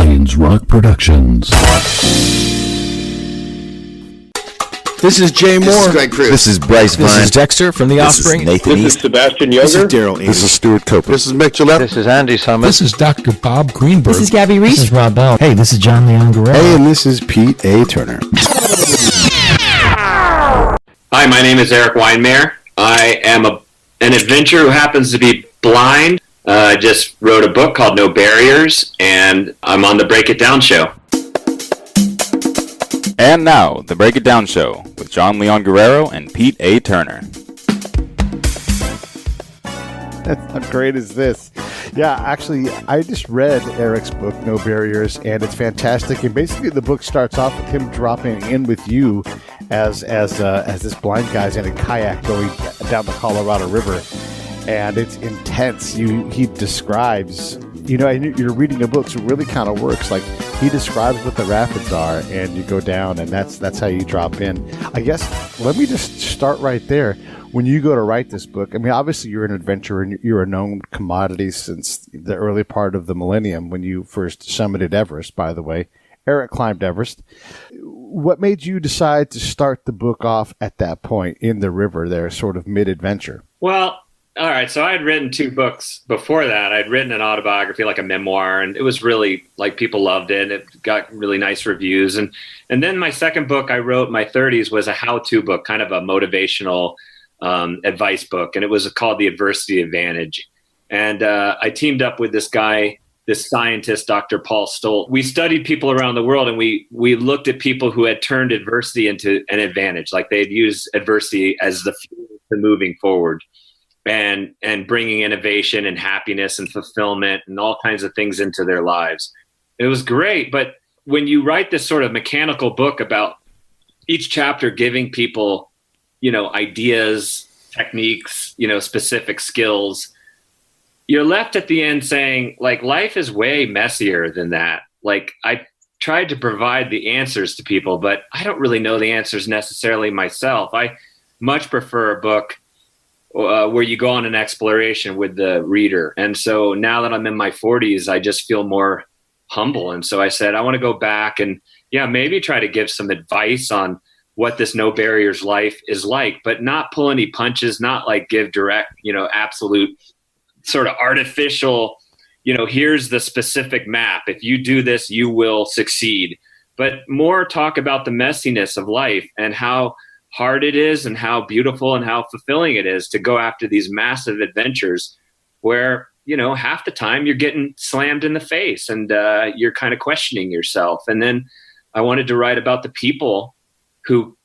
Lions Rock Productions. This is Jay Moore. This is Greg Cruz. This is Bryce Vine. This is Dexter from The Offspring. This is Nathan This is Sebastian Yoder. This is Daryl English. This is Stuart Copeland. This is Mick Gillette. This is Andy Summit. This is Dr. Bob Greenberg. This is Gabby Reese. This is Rob Bell. Hey, this is John Leon Guerrero. Hey, and this is Pete A. Turner. Hi, my name is Erik Weihenmayer. I am an adventurer who happens to be blind. I just wrote a book called No Barriers, and I'm on the Break It Down show. And now, the Break It Down Show with John Leon Guerrero and Pete A. Turner. How great is this? Yeah, actually, I just read Erik's book, No Barriers, and it's fantastic. And basically, the book starts off with him dropping in with you as this blind guy's in a kayak going down the Colorado River, and it's intense. He describes, and you're reading a book, so it really kind of works. Like, he describes what the rapids are, and you go down, and that's how you drop in. I guess, let me just start right there. When you go to write this book, I mean, obviously you're an adventurer, and you're a known commodity since the early part of the millennium when you first summited Everest, by the way. Erik climbed Everest. What made you decide to start the book off at that point in the river there, sort of mid-adventure? Well, all right, so I had written 2 books before that. I'd written an autobiography, like a memoir, and it was really, like, people loved it. It got really nice reviews. And then my second book I wrote in my 30s was a how-to book, kind of a motivational advice book, and it was called The Adversity Advantage. And I teamed up with this guy, this scientist, Dr. Paul Stolt. We studied people around the world, and we looked at people who had turned adversity into an advantage, like they had used adversity as the fuel to moving forward. And bringing innovation and happiness and fulfillment and all kinds of things into their lives. It was great. But when you write this sort of mechanical book about each chapter giving people, ideas, techniques, specific skills, you're left at the end saying, like, life is way messier than that. Like, I tried to provide the answers to people, but I don't really know the answers necessarily myself. I much prefer a book where you go on an exploration with the reader. And so now that I'm in my 40s, I just feel more humble. And so I said, I want to go back and maybe try to give some advice on what this no barriers life is like, but not pull any punches, not like give direct, absolute sort of artificial, here's the specific map. If you do this, you will succeed. But more talk about the messiness of life and how hard it is and how beautiful and how fulfilling it is to go after these massive adventures where, half the time you're getting slammed in the face and you're kind of questioning yourself. And then I wanted to write about the people who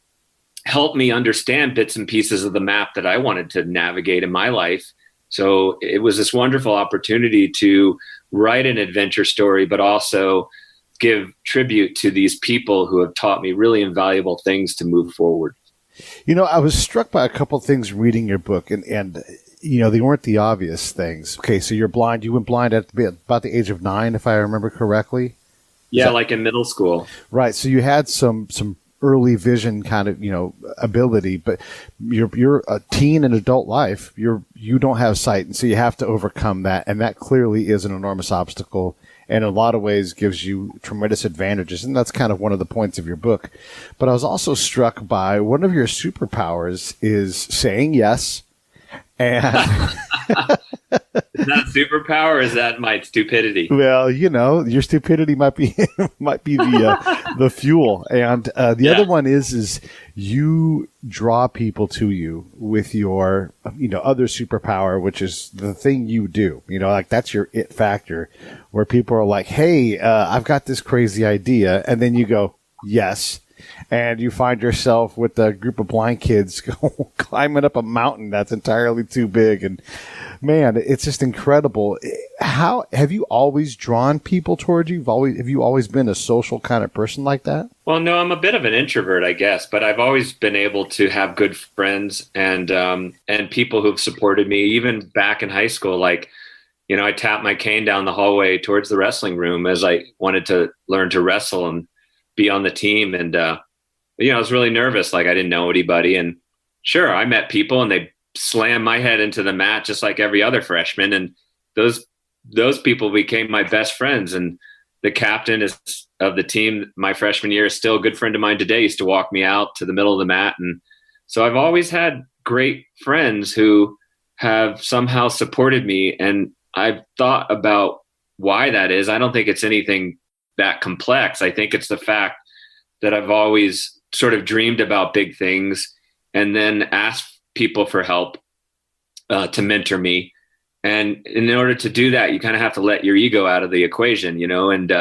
helped me understand bits and pieces of the map that I wanted to navigate in my life. So it was this wonderful opportunity to write an adventure story, but also give tribute to these people who have taught me really invaluable things to move forward. I was struck by a couple things reading your book, and they weren't the obvious things. Okay, so you're blind. You went blind at about the age of 9, if I remember correctly. Yeah, like in middle school. Right. So you had some early vision kind of ability, but you're a teen and adult life. You don't have sight, and so you have to overcome that, and that clearly is an enormous obstacle. And in a lot of ways gives you tremendous advantages. And that's kind of one of the points of your book. But I was also struck by one of your superpowers is saying yes. And is that a superpower or is that my stupidity? Well, your stupidity might be the fuel. And the other one is you draw people to you with your other superpower, which is the thing you do. Like, that's your it factor, where people are like, hey, I've got this crazy idea, and then you go, yes. And you find yourself with a group of blind kids climbing up a mountain that's entirely too big. And man, it's just incredible. How have you always drawn people toward you? Have you always been a social kind of person like that? Well, no, I'm a bit of an introvert, I guess, but I've always been able to have good friends and people who've supported me, even back in high school. Like, I tapped my cane down the hallway towards the wrestling room as I wanted to learn to wrestle and be on the team. And, I was really nervous. Like, I didn't know anybody. And sure, I met people and they slammed my head into the mat just like every other freshman. And those people became my best friends. And the captain of the team my freshman year is still a good friend of mine today. He used to walk me out to the middle of the mat. And so I've always had great friends who have somehow supported me. And I've thought about why that is. I don't think it's anything that complex. I think it's the fact that I've always sort of dreamed about big things and then asked people for help to mentor me. And in order to do that, you kind of have to let your ego out of the equation, and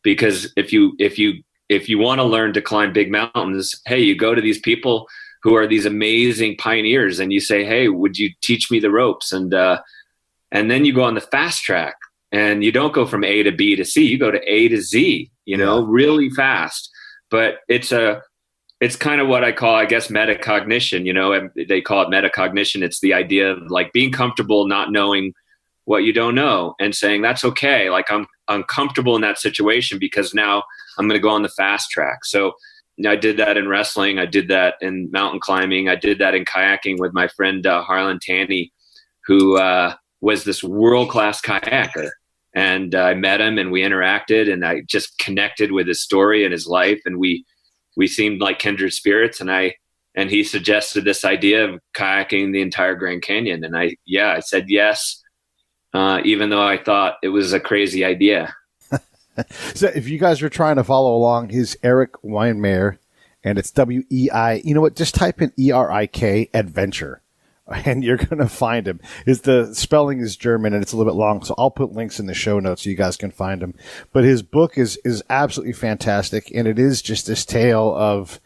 because if you want to learn to climb big mountains, hey, you go to these people who are these amazing pioneers and you say, hey, would you teach me the ropes? And then you go on the fast track and you don't go from A to B to C, you go to A to Z, really fast. But it's kind of what I call, I guess, metacognition, and they call it metacognition. It's the idea of like being comfortable not knowing what you don't know and saying, that's okay. Like I'm comfortable in that situation because now I'm going to go on the fast track. So I did that in wrestling. I did that in mountain climbing. I did that in kayaking with my friend Harlan Tanny, who was this world-class kayaker. And I met him and we interacted and I just connected with his story and his life. And we seemed like kindred spirits, and he suggested this idea of kayaking the entire Grand Canyon. And I said yes, even though I thought it was a crazy idea. So if you guys are trying to follow along, he's Erik Weihenmayer, and it's W-E-I. You know what? Just type in E-R-I-K adventure, and you're going to find him. The spelling is German, and it's a little bit long, so I'll put links in the show notes so you guys can find him. But his book is absolutely fantastic, and it is just this tale of,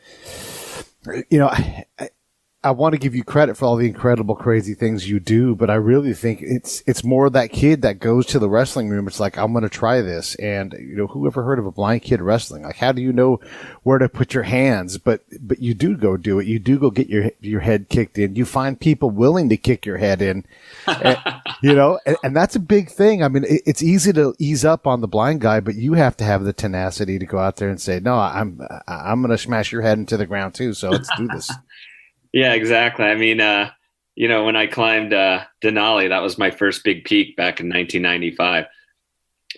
I want to give you credit for all the incredible, crazy things you do, but I really think it's more of that kid that goes to the wrestling room. It's like, I'm going to try this. And, who ever heard of a blind kid wrestling? Like, how do you know where to put your hands? But you do go do it. You do go get your head kicked in. You find people willing to kick your head in, and that's a big thing. I mean, it's easy to ease up on the blind guy, but you have to have the tenacity to go out there and say, no, I'm going to smash your head into the ground too. So let's do this. Yeah, exactly. I mean, when I climbed Denali, that was my first big peak back in 1995.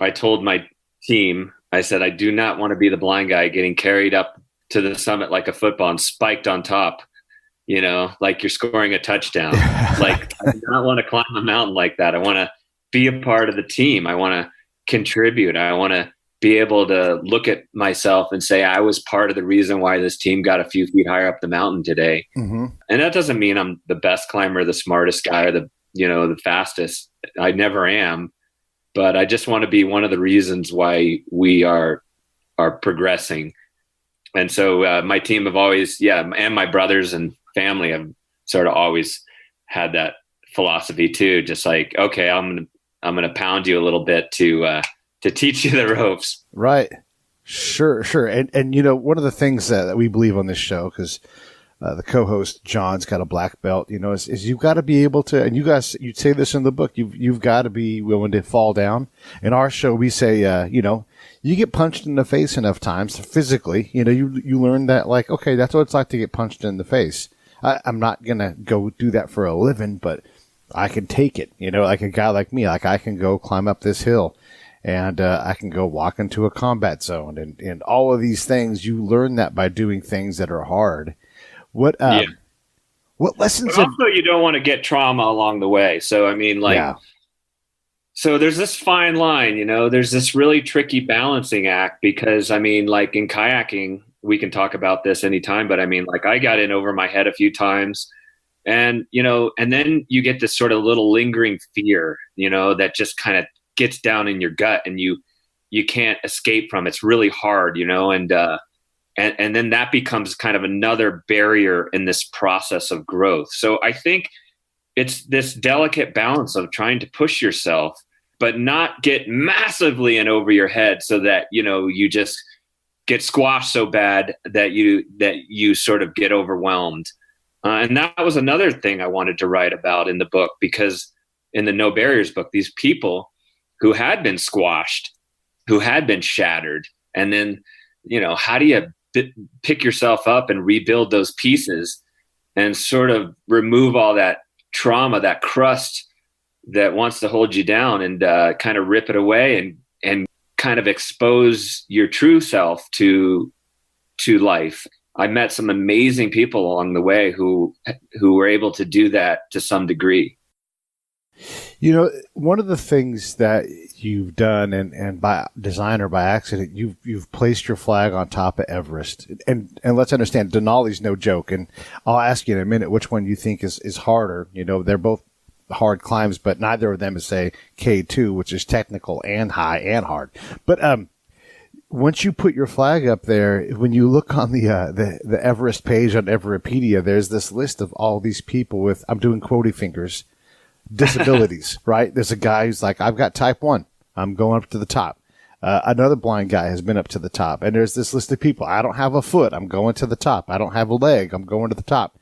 I told my team, I said, I do not want to be the blind guy getting carried up to the summit like a football and spiked on top, like you're scoring a touchdown. Like, I do not want to climb a mountain like that. I want to be a part of the team. I want to contribute. I want to be able to look at myself and say, I was part of the reason why this team got a few feet higher up the mountain today. Mm-hmm. And that doesn't mean I'm the best climber, the smartest guy, or the fastest. I never am, but I just want to be one of the reasons why we are progressing. And so my team have always, and my brothers and family have sort of always had that philosophy too. Just like, okay, I'm going to pound you a little bit to teach you the ropes. Right. Sure. And one of the things that we believe on this show, because the co-host John's got a black belt, is you've got to be able to, and you say this in the book, you've got to be willing to fall down. In our show, we say, you get punched in the face enough times physically, you learn that, like, okay, that's what it's like to get punched in the face. I'm not going to go do that for a living, but I can take it, like a guy like me, like I can go climb up this hill. And I can go walk into a combat zone, and all of these things. You learn that by doing things that are hard. What lessons? But also, you don't want to get trauma along the way. So I mean, so there's this fine line. There's this really tricky balancing act because I mean, like in kayaking, we can talk about this anytime. But I mean, like I got in over my head a few times, and and then you get this sort of little lingering fear, that just kind of gets down in your gut and you can't escape from. It's really hard, and then that becomes kind of another barrier in this process of growth. So I think it's this delicate balance of trying to push yourself, but not get massively in over your head so that, you just get squashed so bad that you sort of get overwhelmed. And that was another thing I wanted to write about in the book, because in the No Barriers book, these people who had been squashed, who had been shattered. And then, how do you pick yourself up and rebuild those pieces and sort of remove all that trauma, that crust that wants to hold you down, and kind of rip it away and kind of expose your true self to life. I met some amazing people along the way who were able to do that to some degree. You know, one of the things that you've done, and by design or by accident, you've placed your flag on top of Everest. And let's understand, Denali's no joke. And I'll ask you in a minute which one you think is harder. You know, they're both hard climbs, but neither of them is, say, K2, which is technical and high and hard. But once you put your flag up there, when you look on the Everest page on Everestpedia, there's this list of all these people with, I'm doing quotey fingers, disabilities, right? There's a guy who's like, I've got type 1. I'm going up to the top. Another blind guy has been up to the top. And there's this list of people. I don't have a foot. I'm going to the top. I don't have a leg. I'm going to the top.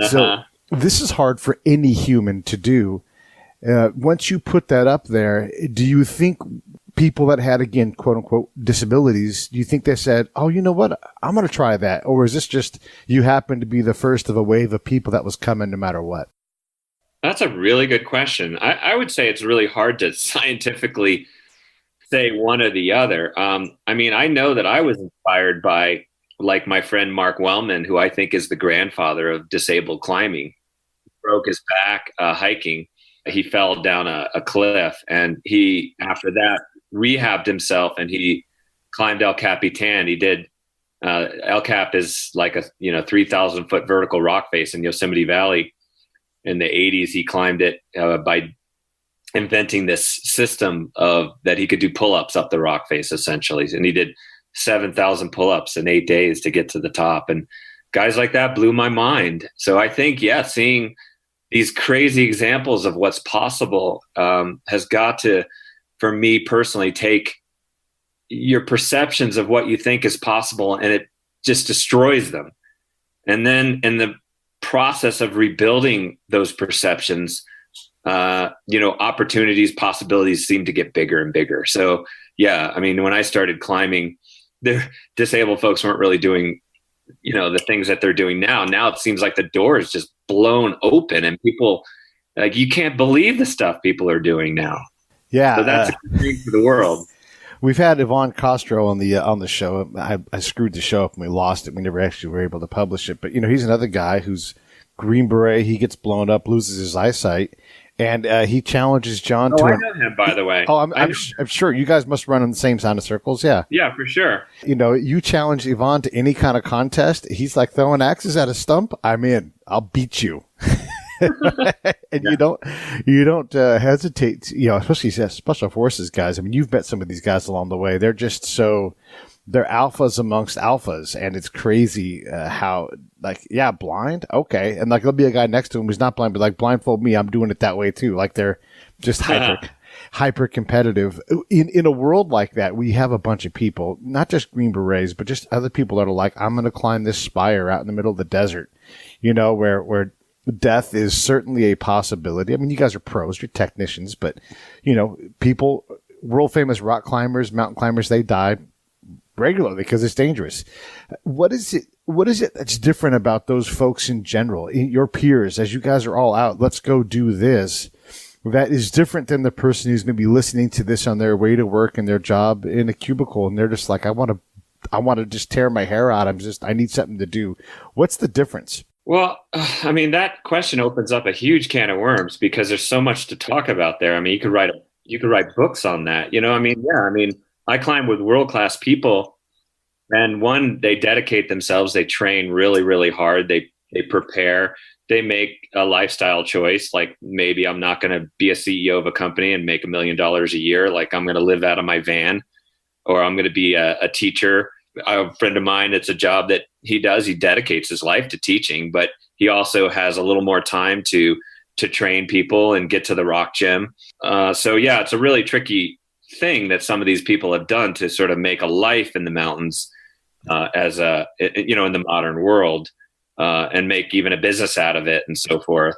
So this is hard for any human to do. Once you put that up there, do you think people that had, again, quote unquote, disabilities, do you think they said, oh, you know what? I'm going to try that. Or is this just you happen to be the first of a wave of people that was coming no matter what? That's a really good question. I would say it's really hard to scientifically say one or the other. I mean, I know that I was inspired by, like, my friend Mark Wellman, who I think is the grandfather of disabled climbing. He broke his back hiking. He fell down a cliff, and he, after that, rehabbed himself, and he climbed El Capitan. He did El Cap is like a 3,000 foot vertical rock face in Yosemite Valley. In the 80s, he climbed it by inventing this system of that he could do pull-ups up the rock face, essentially. And he did 7,000 pull-ups in 8 days to get to the top. And guys like that blew my mind. So I think, seeing these crazy examples of what's possible has got to, for me personally, take your perceptions of what you think is possible, and it just destroys them. And then in the process of rebuilding those perceptions, opportunities, possibilities seem to get bigger and bigger. So, I mean, when I started climbing, the disabled folks weren't really doing, the things that they're doing now. Now it seems like the door is just blown open, and people, like, you can't believe the stuff people are doing now. Yeah. So that's a dream for the world. We've had Yvonne Castro on the show. I screwed the show up and we lost it. We never actually were able to publish it. But, he's another guy who's Green Beret. He gets blown up, loses his eyesight, and he challenges John to... I know him, by the way. Oh, I'm sure. You guys must run in the same kind of circles, yeah. Yeah, for sure. You challenge Yvonne to any kind of contest. He's like throwing axes at a stump. I'm in. I'll beat you. And you don't hesitate, especially special forces guys. I mean, you've met some of these guys along the way. They're just they're alphas amongst alphas, and it's crazy how, like, blind, okay, and like there'll be a guy next to him who's not blind, but like, blindfold me, I'm doing it that way too. Like, they're just hyper competitive. In a world like that, we have a bunch of people, not just Green Berets, but just other people that are like, I'm going to climb this spire out in the middle of the desert, where death is certainly a possibility. I mean, you guys are pros, you're technicians, but, people, world famous rock climbers, mountain climbers, they die regularly because it's dangerous. What is it that's different about those folks in general, your peers, as you guys are all out, let's go do this, that is different than the person who's maybe listening to this on their way to work and their job in a cubicle, and they're just like, I want to just tear my hair out. I need something to do. What's the difference? Well, I mean, that question opens up a huge can of worms because there's so much to talk about there. I mean, you could write books on that. I climb with world-class people, and they dedicate themselves. They train really, really hard. They prepare. They make a lifestyle choice. Like, maybe I'm not going to be a CEO of a company and make $1 million a year. Like, I'm going to live out of my van, or I'm going to be a teacher. A friend of mine, it's a job that he does. He dedicates his life to teaching, but he also has a little more time to train people and get to the rock gym. It's a really tricky thing that some of these people have done to sort of make a life in the mountains in the modern world, and make even a business out of it and so forth.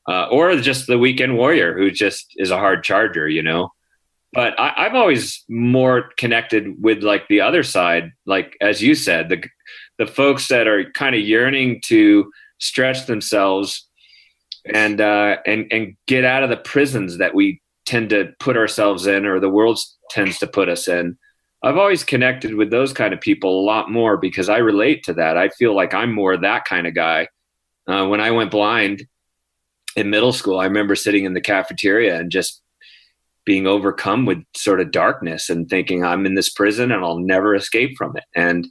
Or just the weekend warrior who just is a hard charger, But I've always more connected with, like, the other side, like, as you said, the folks that are kind of yearning to stretch themselves and get out of the prisons that we tend to put ourselves in, or the world tends to put us in. I've always connected with those kind of people a lot more because I relate to that. I feel like I'm more that kind of guy. When I went blind in middle school, I remember sitting in the cafeteria and just being overcome with sort of darkness and thinking I'm in this prison and I'll never escape from it. And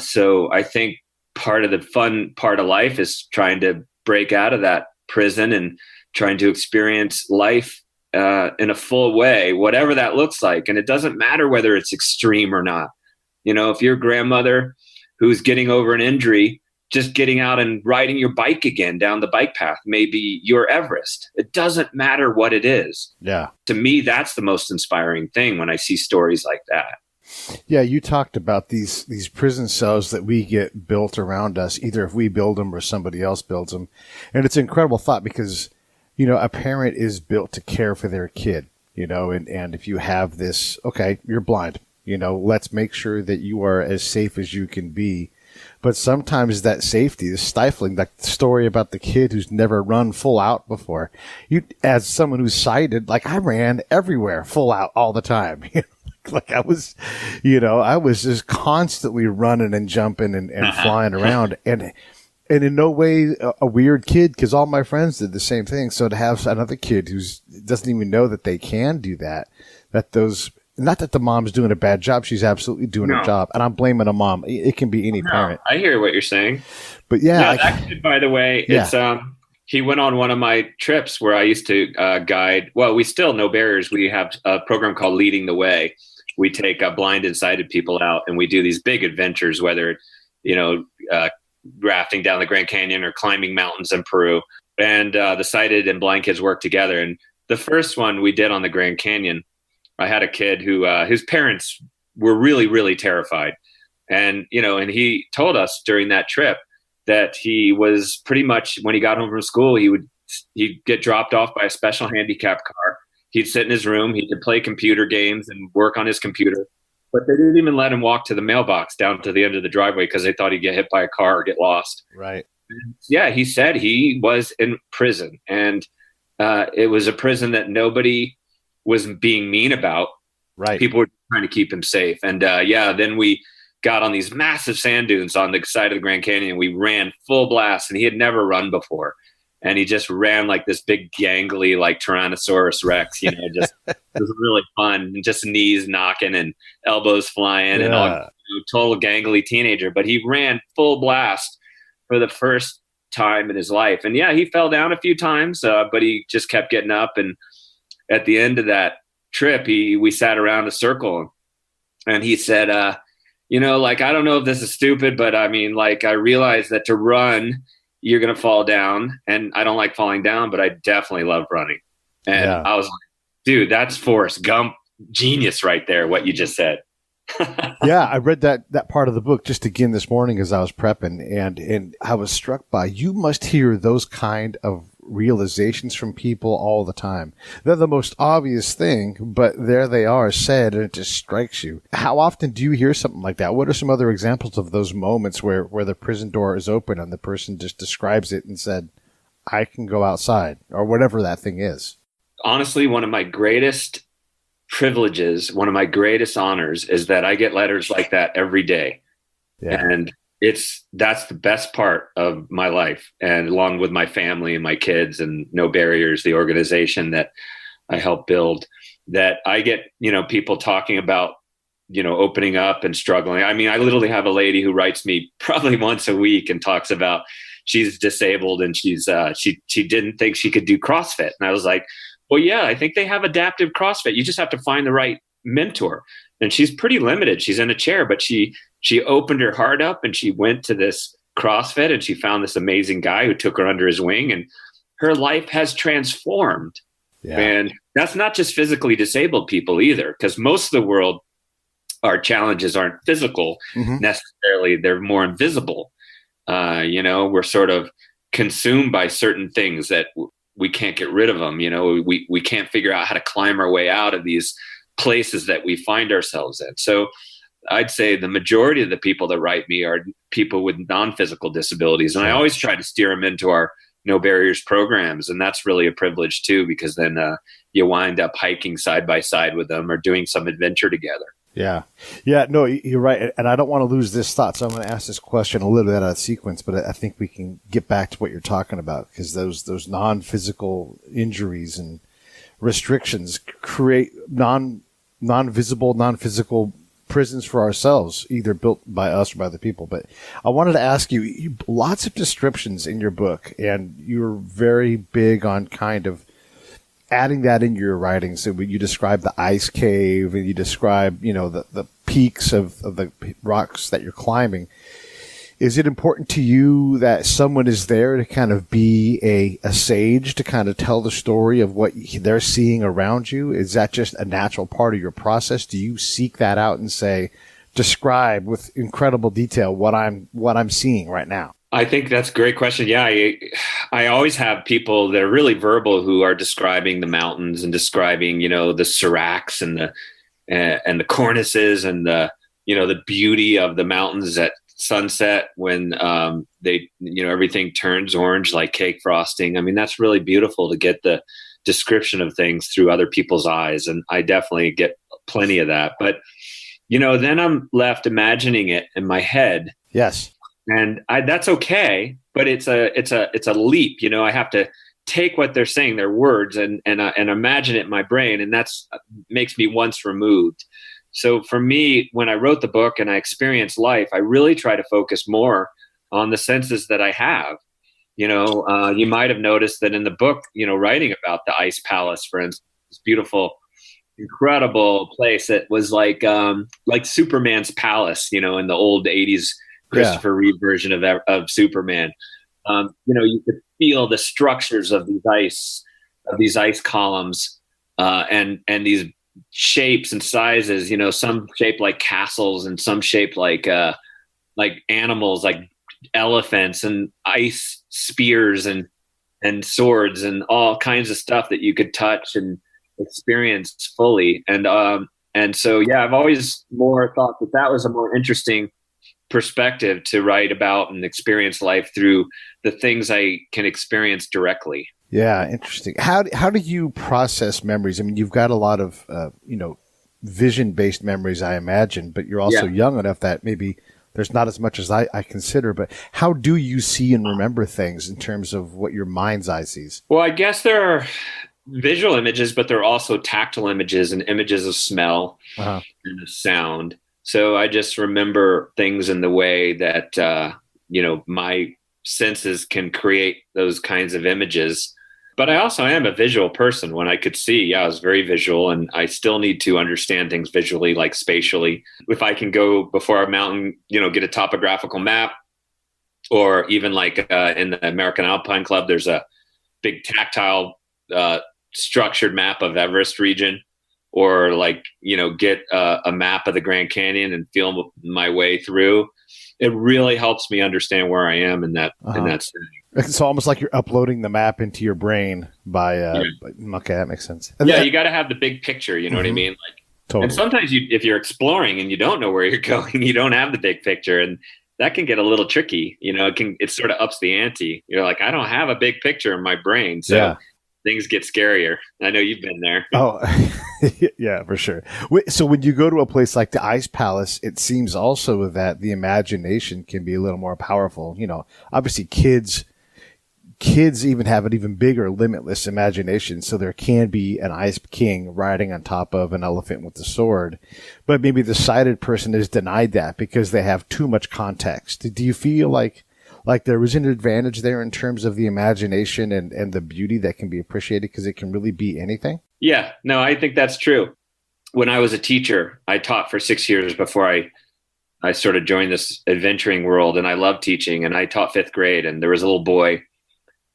so I think part of the fun part of life is trying to break out of that prison and trying to experience life in a full way, whatever that looks like. And it doesn't matter whether it's extreme or not. You know, if your grandmother who's getting over an injury, just getting out and riding your bike again down the bike path, maybe your Everest. It doesn't matter what it is. Yeah. To me, that's the most inspiring thing when I see stories like that. Yeah, you talked about these prison cells that we get built around us, either if we build them or somebody else builds them. And it's an incredible thought because, you know, a parent is built to care for their kid, you know, and if you have this, okay, you're blind, you know, let's make sure that you are as safe as you can be. But sometimes that safety is stifling. Like the story about the kid who's never run full out before. You, as someone who's sighted, like I ran everywhere full out all the time. Like I was just constantly running and jumping and flying around. And in no way a weird kid, because all my friends did the same thing. So to have another kid who doesn't even know that they can do that, not that the mom's doing a bad job. She's absolutely doing her job. And I'm blaming a mom. It can be any parent. I hear what you're saying. But yeah. That kid, by the way, it's he went on one of my trips where I used to guide. Well, we still, No Barriers. We have a program called Leading the Way. We take blind and sighted people out and we do these big adventures, whether, rafting down the Grand Canyon or climbing mountains in Peru. And the sighted and blind kids work together. And the first one we did on the Grand Canyon, I had a kid who his parents were really, really terrified. And, and he told us during that trip that he was pretty much, when he got home from school, he'd get dropped off by a special handicap car. He'd sit in his room. He could play computer games and work on his computer. But they didn't even let him walk to the mailbox down to the end of the driveway because they thought he'd get hit by a car or get lost. Right. And yeah, he said he was in prison. And it was a prison that nobody was being mean about. Right. People were trying to keep him safe. And then we got on these massive sand dunes on the side of the Grand Canyon. We ran full blast and he had never run before. And he just ran like this big gangly, like Tyrannosaurus Rex, just it was really fun. And just knees knocking and elbows flying and all, total gangly teenager. But he ran full blast for the first time in his life. And yeah, he fell down a few times, but he just kept getting up. And at the end of that trip, we sat around a circle and he said, I don't know if this is stupid, but I mean, like, I realized that to run, you're going to fall down, and I don't like falling down, but I definitely love running. And I was like, dude, that's Forrest Gump genius right there, what you just said. Yeah, I read that part of the book just again this morning as I was prepping, and I was struck by, you must hear those kind of realizations from people all the time. They're the most obvious thing, but there they are said, and it just strikes you. How often do you hear something like that? What are some other examples of those moments where the prison door is open and the person just describes it and said, I can go outside, or whatever that thing is? Honestly, one of my greatest privileges, one of my greatest honors is that I get letters like that every day. Yeah. And that's the best part of my life. And along with my family and my kids and No Barriers, the organization that I help build, that I get, people talking about, opening up and struggling. I mean, I literally have a lady who writes me probably once a week and talks about she's disabled and she didn't think she could do CrossFit. And I was like, well, yeah, I think they have adaptive CrossFit. You just have to find the right mentor. And she's pretty limited. She's in a chair, but she opened her heart up and she went to this CrossFit and she found this amazing guy who took her under his wing, and her life has transformed. Yeah. And that's not just physically disabled people either, because most of the world, our challenges aren't physical necessarily. They're more invisible. We're sort of consumed by certain things that we can't get rid of them. We can't figure out how to climb our way out of these places that we find ourselves in. So I'd say the majority of the people that write me are people with non-physical disabilities. And I always try to steer them into our No Barriers programs. And that's really a privilege too, because then you wind up hiking side by side with them or doing some adventure together. Yeah. Yeah, no, you're right. And I don't want to lose this thought. So I'm going to ask this question a little bit out of sequence, but I think we can get back to what you're talking about, because those non-physical injuries and restrictions create non-visible, non-physical prisons for ourselves, either built by us or by the people. But I wanted to ask you, lots of descriptions in your book, and you're very big on kind of adding that into your writing. So when you describe the ice cave and you describe, the peaks of the rocks that you're climbing, is it important to you that someone is there to kind of be a sage to kind of tell the story of what they're seeing around you? Is that just a natural part of your process? Do you seek that out and say, describe with incredible detail what I'm seeing right now? I think that's a great question. Yeah, I always have people that are really verbal who are describing the mountains and describing, the seracs and the cornices and the beauty of the mountains at sunset when everything turns orange like cake frosting. I mean, that's really beautiful to get the description of things through other people's eyes, and I definitely get plenty of that. But then I'm left imagining it in my head. Yes. And that's okay, but it's a leap. I have to take what they're saying, their words, and imagine it in my brain, and that's makes me once removed. So for me, when I wrote the book and I experienced life, I really try to focus more on the senses that I have. You might have noticed that in the book, writing about the Ice Palace, for instance, this beautiful, incredible place that was like Superman's palace, in the old 80s Christopher Reeve version of Superman. You could feel the structures of these ice columns, and these shapes and sizes. Some shaped like castles, and some shaped like animals, like elephants, and ice spears and swords, and all kinds of stuff that you could touch and experience fully. And so, I've always more thought that was a more interesting perspective to write about and experience life through the things I can experience directly. Yeah, interesting. How do you process memories? I mean, you've got a lot of vision-based memories, I imagine, but you're also young enough that maybe there's not as much as I consider. But how do you see and remember things in terms of what your mind's eye sees? Well, I guess there are visual images, but there are also tactile images and images of smell and of sound. So I just remember things in the way that, my senses can create those kinds of images. But I also am a visual person. When I could see, I was very visual, and I still need to understand things visually, like spatially. If I can go before a mountain, get a topographical map, or even like in the American Alpine Club, there's a big tactile structured map of Everest region. Or get a map of the Grand Canyon and feel my way through. It really helps me understand where I am in that setting. It's almost like you're uploading the map into your brain by. Okay, that makes sense. You got to have the big picture. You know what I mean? Totally. And sometimes if you're exploring and you don't know where you're going, you don't have the big picture, and that can get a little tricky. It sort of ups the ante. You're like, I don't have a big picture in my brain, so. Things get scarier. I know you've been there. Oh, yeah, for sure. So when you go to a place like the Ice Palace, it seems also that the imagination can be a little more powerful. Obviously kids even have an even bigger, limitless imagination. So there can be an ice king riding on top of an elephant with a sword, but maybe the sighted person is denied that because they have too much context. Do you feel like there was an advantage there in terms of the imagination and the beauty that can be appreciated because it can really be anything? Yeah, no, I think that's true. When I was a teacher, I taught for 6 years before I sort of joined this adventuring world, and I loved teaching, and I taught 5th grade, and there was a little boy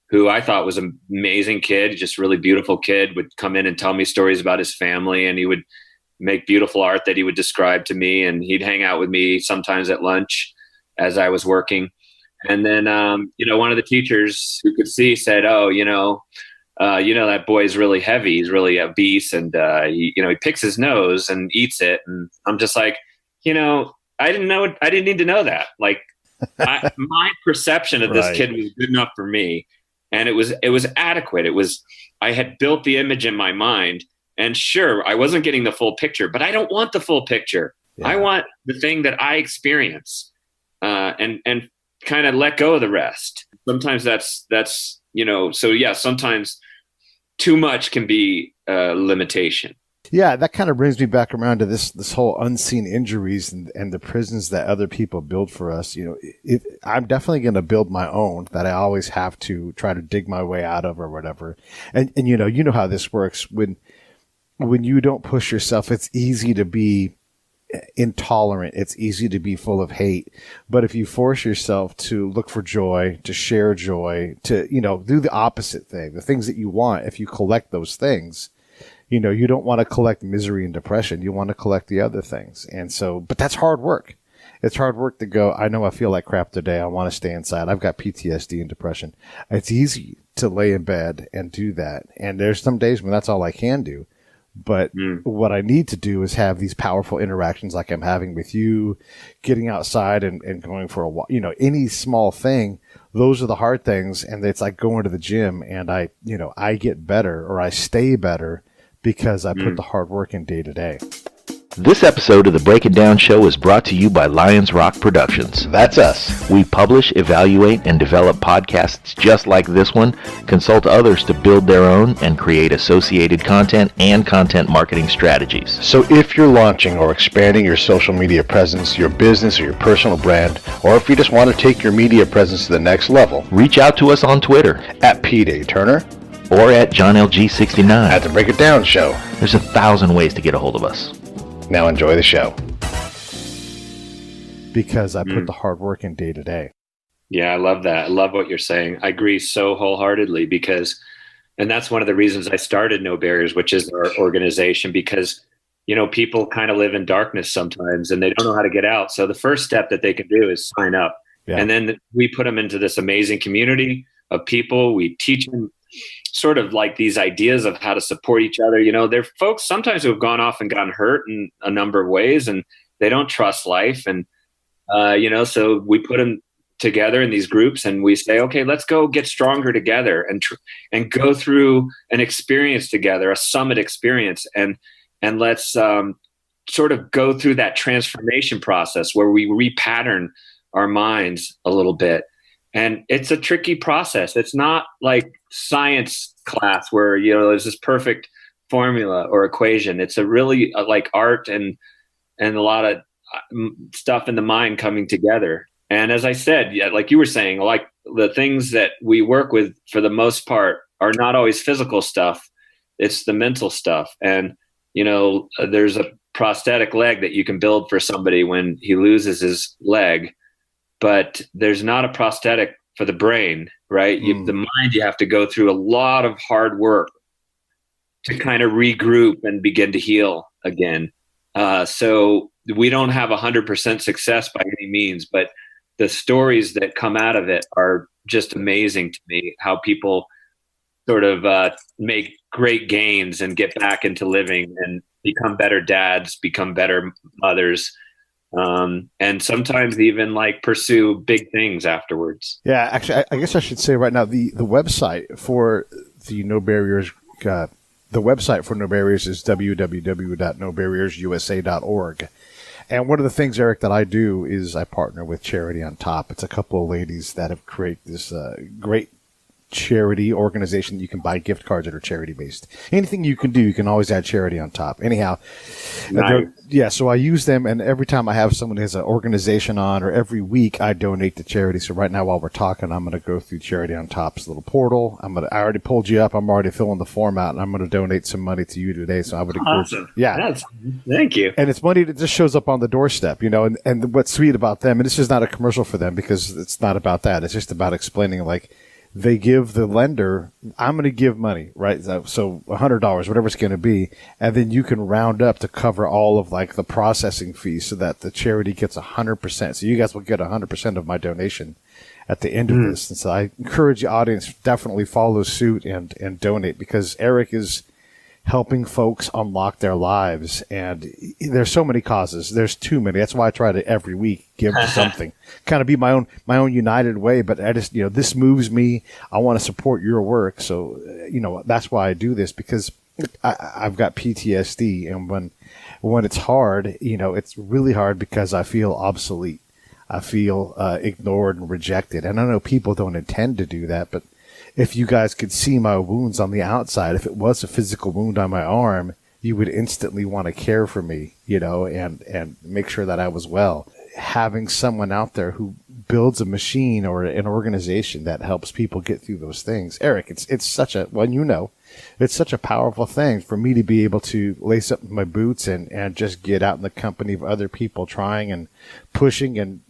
who I thought was an amazing kid, just really beautiful kid, would come in and tell me stories about his family, and he would make beautiful art that he would describe to me, and he'd hang out with me sometimes at lunch as I was working. And then, one of the teachers who could see said, "Oh, that boy's really heavy. He's really obese, and he picks his nose and eats it." And I'm just like, I didn't know. I didn't need to know that. Like, my perception of this kid was good enough for me, and it was adequate. I had built the image in my mind, And sure, I wasn't getting the full picture, but I don't want the full picture. Yeah. I want the thing that I experience, and kind of let go of the rest. Sometimes that's so yeah, sometimes too much can be a limitation. Yeah, that kind of brings me back around to this whole unseen injuries and the prisons that other people build for us. I'm definitely going to build my own that I always have to try to dig my way out of or whatever. And you know how this works. When you don't push yourself, it's easy to be intolerant. It's easy to be full of hate. But if you force yourself to look for joy, to share joy, to, do the opposite thing, the things that you want, if you collect those things, you don't want to collect misery and depression. You want to collect the other things. And so, but that's hard work. It's hard work to go, I know I feel like crap today. I want to stay inside. I've got PTSD and depression. It's easy to lay in bed and do that. And there's some days when that's all I can do. But what I need to do is have these powerful interactions like I'm having with you, getting outside and going for a walk, any small thing. Those are the hard things. And it's like going to the gym and I get better or I stay better because I put the hard work in day to day. This episode of the Break It Down Show is brought to you by Lions Rock Productions. That's us. We publish, evaluate, and develop podcasts just like this one, consult others to build their own, and create associated content and content marketing strategies. So if you're launching or expanding your social media presence, your business or your personal brand, or if you just want to take your media presence to the next level, Reach out to us on Twitter at Pete A. Turner, or at JohnLG69. at the Break It Down Show. There's 1,000 ways to get a hold of us. Now enjoy the show. Because I put the hard work in day to day. Yeah, I love that. I love what you're saying. I agree so wholeheartedly and that's one of the reasons I started No Barriers, which is our organization, because, people kind of live in darkness sometimes and they don't know how to get out. So the first step that they can do is sign up. Yeah. And then we put them into this amazing community of people. We teach them sort of like these ideas of how to support each other. There are folks sometimes who have gone off and gotten hurt in a number of ways and they don't trust life. And, so we put them together in these groups and we say, okay, let's go get stronger together and go through an experience together, a summit experience. And let's sort of go through that transformation process where we repattern our minds a little bit. And it's a tricky process. It's not like science class where, there's this perfect formula or equation. It's a really like art and a lot of stuff in the mind coming together. And as I said, yeah, like you were saying, like the things that we work with for the most part are not always physical stuff. It's the mental stuff. And, there's a prosthetic leg that you can build for somebody when he loses his leg. But there's not a prosthetic for the brain, right? The mind, you have to go through a lot of hard work to kind of regroup and begin to heal again. So we don't have 100% success by any means, but the stories that come out of it are just amazing to me, how people sort of make great gains and get back into living and become better dads, become better mothers. And sometimes even like pursue big things afterwards. Yeah, actually, I guess I should say right now, the website for the No Barriers, the website for No Barriers is www.nobarriersusa.org. And one of the things, Eric, that I do is I partner with Charity on Top. It's a couple of ladies that have created this great charity organization. You can buy gift cards that are charity based. Anything you can do, you can always add charity on top. Anyhow, Nice. so I use them, and every time I have someone who has an organization on, or every week I donate to charity. So right now, while we're talking, I'm going to go through Charity on Top's little portal. I already pulled you up. I'm already filling the form out, and I'm going to donate some money to you today. So I would encourage. Awesome. Yeah. Thank you. And it's money that just shows up on the doorstep, and what's sweet about them, and this is not a commercial for them because it's not about that. It's just about explaining, like, they give the lender, I'm going to give money, right? So $100, whatever it's going to be. And then you can round up to cover all of like the processing fees so that the charity gets 100%. So you guys will get 100% of my donation at the end of this. And so I encourage the audience, definitely follow suit and donate, because Erik is helping folks unlock their lives. And there's so many causes. There's too many. That's why I try to every week give something, kind of be my own united way. But I just, this moves me. I want to support your work. So, that's why I do this, because I've got PTSD, and when it's hard, it's really hard because I feel obsolete. I feel ignored and rejected. And I know people don't intend to do that, but if you guys could see my wounds on the outside, if it was a physical wound on my arm, you would instantly want to care for me, and make sure that I was well. Having someone out there who builds a machine or an organization that helps people get through those things. Erik, it's such a, it's such a powerful thing for me to be able to lace up my boots and just get out in the company of other people trying and pushing and,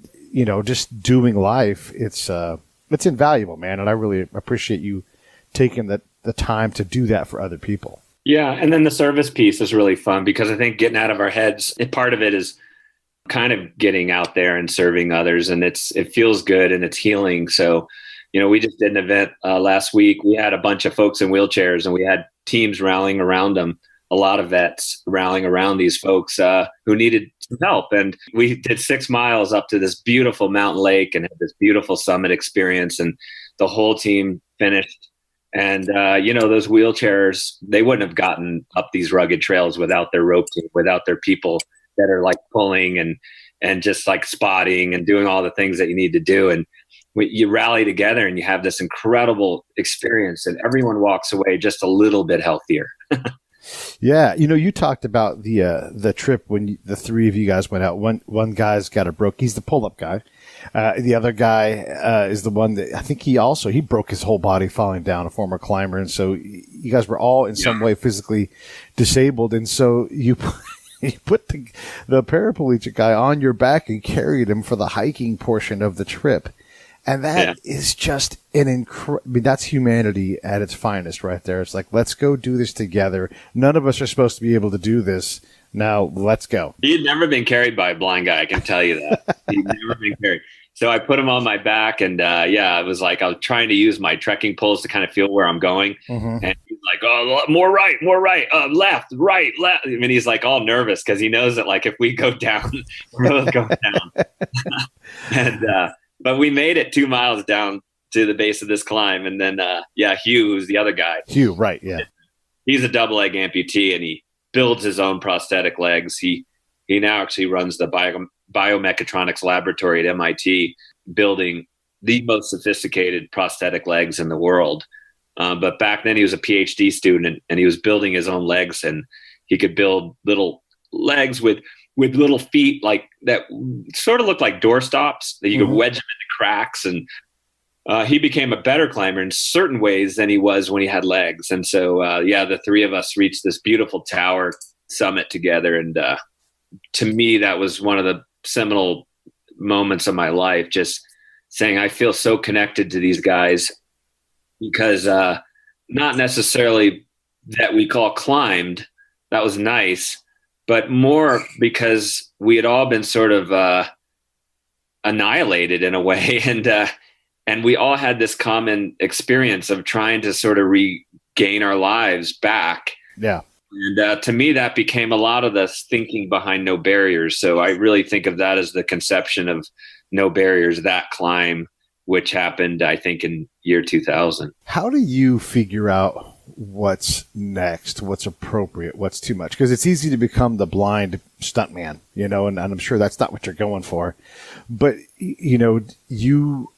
just doing life. It's invaluable, man. And I really appreciate you taking the time to do that for other people. Yeah. And then the service piece is really fun because I think getting out of our heads, part of it is kind of getting out there and serving others, and it feels good and it's healing. So, we just did an event last week. We had a bunch of folks in wheelchairs and we had teams rallying around them. A lot of vets rallying around these folks who needed some help. And we did 6 miles up to this beautiful mountain lake and had this beautiful summit experience. And the whole team finished. And, those wheelchairs, they wouldn't have gotten up these rugged trails without their rope team, without their people that are like pulling and just like spotting and doing all the things that you need to do. And you rally together and you have this incredible experience and everyone walks away just a little bit healthier. Yeah. You talked about the trip when the three of you guys went out. One guy's got a broke. He's the pull-up guy. The other guy is the one that I think he broke his whole body falling down, a former climber. And so you guys were all in some way physically disabled. And so you put the paraplegic guy on your back and carried him for the hiking portion of the trip. And that is just that's humanity at its finest right there. It's like, let's go do this together. None of us are supposed to be able to do this. Now let's go. He had never been carried by a blind guy. I can tell you that. He'd never been carried. So I put him on my back and it was like I was trying to use my trekking poles to kind of feel where I'm going. Mm-hmm. And he's like, oh, more right, left, right, left. I mean, he's like all nervous because he knows that like if we go down, we're both going down. And but we made it 2 miles down to the base of this climb. And then, Hugh, who's the other guy. Hugh, right, yeah. He's a double leg amputee, and he builds his own prosthetic legs. He now actually runs the biomechatronics laboratory at MIT, building the most sophisticated prosthetic legs in the world. But back then he was a PhD student, and he was building his own legs, and he could build little legs with little feet like that sort of looked like doorstops that you could wedge them into cracks. And he became a better climber in certain ways than he was when he had legs. And so, the three of us reached this beautiful tower summit together. And to me, that was one of the seminal moments of my life, just saying, I feel so connected to these guys because not necessarily that we call climbed. That was nice. But more because we had all been sort of annihilated in a way, and we all had this common experience of trying to sort of regain our lives back. Yeah. And to me, that became a lot of the thinking behind No Barriers. So I really think of that as the conception of No Barriers, that climb, which happened, I think, in year 2000. How do you figure out what's next, what's appropriate, what's too much? Because it's easy to become the blind stuntman, and I'm sure that's not what you're going for. But, you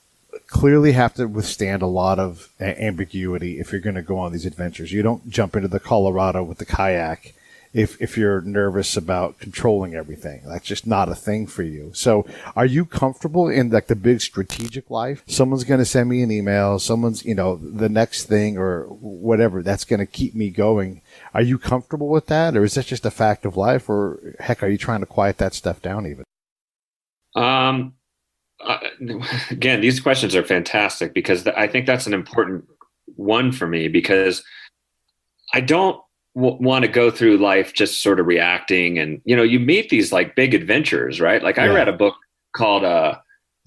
clearly have to withstand a lot of ambiguity if you're going to go on these adventures. You don't jump into the Colorado with the kayak if you're nervous about controlling everything. That's just not a thing for you. So are you comfortable in like the big strategic life? Someone's going to send me an email. Someone's, the next thing or whatever that's going to keep me going. Are you comfortable with that? Or is that just a fact of life? Or heck, are you trying to quiet that stuff down even? Again, these questions are fantastic because I think that's an important one for me because I don't want to go through life just sort of reacting. And, you meet these like big adventures, right? Like I read a book called